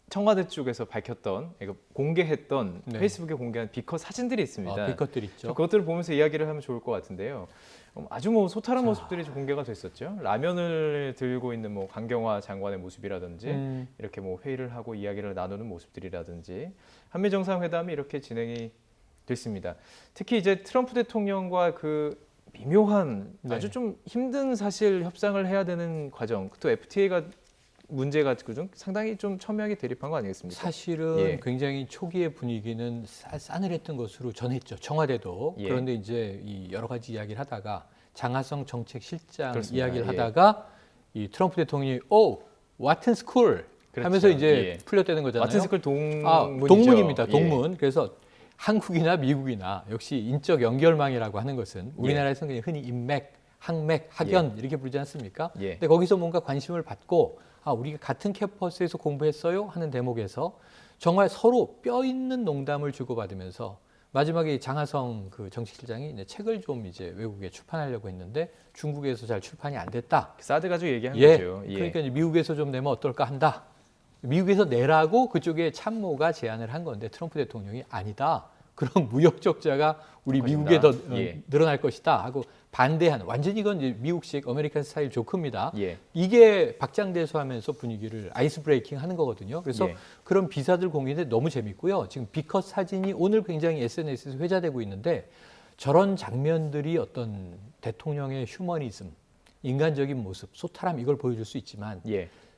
청와대 쪽에서 밝혔던, 공개했던 네. 페이스북에 공개한 비컷 사진들이 있습니다. 비컷들 있죠. 그것들을 보면서 이야기를 하면 좋을 것 같은데요. 아주 뭐 소탈한 자. 모습들이 좀 공개가 됐었죠. 라면을 들고 있는 뭐 강경화 장관의 모습이라든지 이렇게 뭐 회의를 하고 이야기를 나누는 모습들이라든지 한미 정상회담이 이렇게 진행이 됐습니다. 특히 이제 트럼프 대통령과 그 미묘한 아주 좀 힘든 사실 협상을 해야 되는 과정, 또 FTA가 문제가 좀 상당히 좀 첨예하게 대립한 거 아니겠습니까? 사실은 굉장히 초기의 분위기는 싸늘했던 것으로 전했죠. 청와대도. 그런데 이제 이 여러 가지 이야기를 하다가 장하성 정책실장 그렇습니다. 이야기를 하다가 이 트럼프 대통령이 왓튼 스쿨 하면서 이제 풀렸다는 거잖아요. 왓튼 스쿨 동문이죠. 동문입니다. 동문. 그래서 한국이나 미국이나 역시 인적 연결망이라고 하는 것은 우리나라에서는 흔히 인맥, 항맥, 학연 이렇게 부르지 않습니까? 근데 거기서 뭔가 관심을 받고 우리가 같은 캠퍼스에서 공부했어요 하는 대목에서 정말 서로 뼈 있는 농담을 주고받으면서 마지막에 장하성 그 정책실장이 책을 좀 이제 외국에 출판하려고 했는데 중국에서 잘 출판이 안 됐다. 사드 가지고 얘기한 거죠. 그러니까 이제 미국에서 좀 내면 어떨까 한다. 미국에서 내라고 그쪽에 참모가 제안을 한 건데 트럼프 대통령이 아니다. 그럼 무역 적자가 우리 미국에 더 늘어날 것이다 하고 반대한, 완전히 이건 이제 미국식 아메리칸 스타일 조크입니다. 이게 박장대소하면서 분위기를 아이스 브레이킹 하는 거거든요. 그래서 그런 비사들 공개인데 너무 재밌고요. 지금 비컷 사진이 오늘 굉장히 SNS에서 회자되고 있는데 저런 장면들이 어떤 대통령의 휴머니즘, 인간적인 모습, 소탈함 이걸 보여줄 수 있지만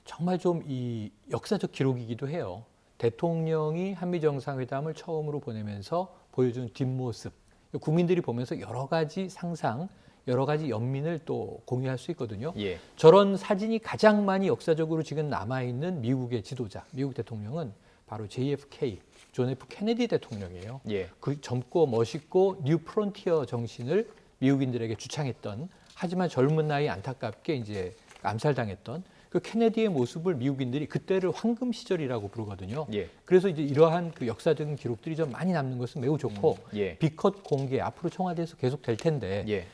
정말 좀 이 역사적 기록이기도 해요. 대통령이 한미 정상회담을 처음으로 보내면서 보여준 뒷모습, 국민들이 보면서 여러 가지 상상, 여러 가지 연민을 또 공유할 수 있거든요. 저런 사진이 가장 많이 역사적으로 지금 남아있는 미국의 지도자, 미국 대통령은 바로 JFK, 존 F 케네디 대통령이에요. 그 젊고 멋있고 뉴 프론티어 정신을 미국인들에게 주창했던, 하지만 젊은 나이 안타깝게 이제 암살당했던 그 케네디의 모습을 미국인들이 그때를 황금 시절이라고 부르거든요. 그래서 이제 이러한 그 역사적인 기록들이 좀 많이 남는 것은 매우 좋고 비컷 공개 앞으로 청와대에서 계속 될 텐데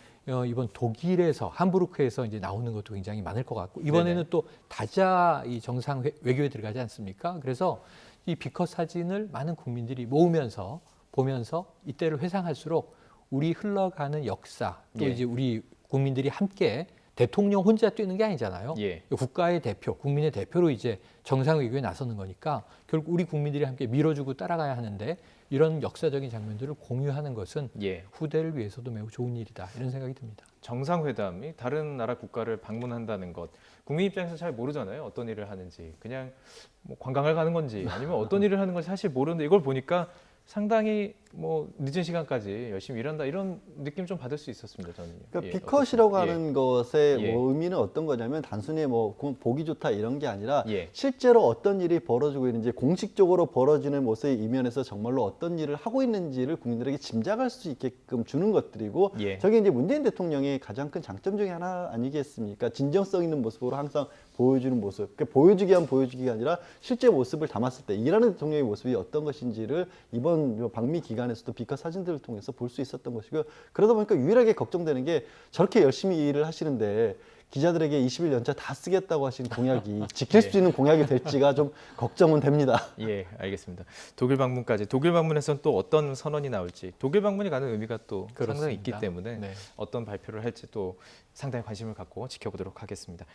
이번 독일에서 함부르크에서 이제 나오는 것도 굉장히 많을 것 같고 이번에는 또 다자 이 정상 외교에 들어가지 않습니까? 그래서 이 비컷 사진을 많은 국민들이 모으면서 보면서 이때를 회상할수록 우리 흘러가는 역사 또 이제 우리 국민들이 함께 대통령 혼자 뛰는 게 아니잖아요. 국가의 대표, 국민의 대표로 이제 정상 외교에 나서는 거니까 결국 우리 국민들이 함께 밀어주고 따라가야 하는데 이런 역사적인 장면들을 공유하는 것은 후대를 위해서도 매우 좋은 일이다 이런 생각이 듭니다. 정상회담이 다른 나라 국가를 방문한다는 것, 국민 입장에서 잘 모르잖아요. 어떤 일을 하는지, 그냥 뭐 관광을 가는 건지 아니면 어떤 일을 하는 건지 사실 모르는데 이걸 보니까 상당히 뭐 늦은 시간까지 열심히 일한다 이런 느낌 좀 받을 수 있었습니다. 저는. 그러니까 비컷이라고 하는 것의 뭐 의미는 어떤 거냐면 단순히 뭐 보기 좋다 이런 게 아니라 실제로 어떤 일이 벌어지고 있는지 공식적으로 벌어지는 모습의 이면에서 정말로 어떤 일을 하고 있는지를 국민들에게 짐작할 수 있게끔 주는 것들이고 저게 이제 문재인 대통령의 가장 큰 장점 중에 하나 아니겠습니까? 진정성 있는 모습으로 항상 보여주는 모습. 그러니까 보여주기 위한 보여주기가 아니라 실제 모습을 담았을 때 일하는 대통령의 모습이 어떤 것인지를 이번 방미 기간에서도 비컷 사진들을 통해서 볼 수 있었던 것이고 그러다 보니까 유일하게 걱정되는 게 저렇게 열심히 일을 하시는데 기자들에게 20일 연차 다 쓰겠다고 하신 공약이 지킬 수 있는 공약이 될지가 좀 걱정은 됩니다. 알겠습니다. 독일 방문까지. 독일 방문에서는 또 어떤 선언이 나올지, 독일 방문이 가는 의미가 또 상당히 있기 때문에 어떤 발표를 할지 또 상당히 관심을 갖고 지켜보도록 하겠습니다.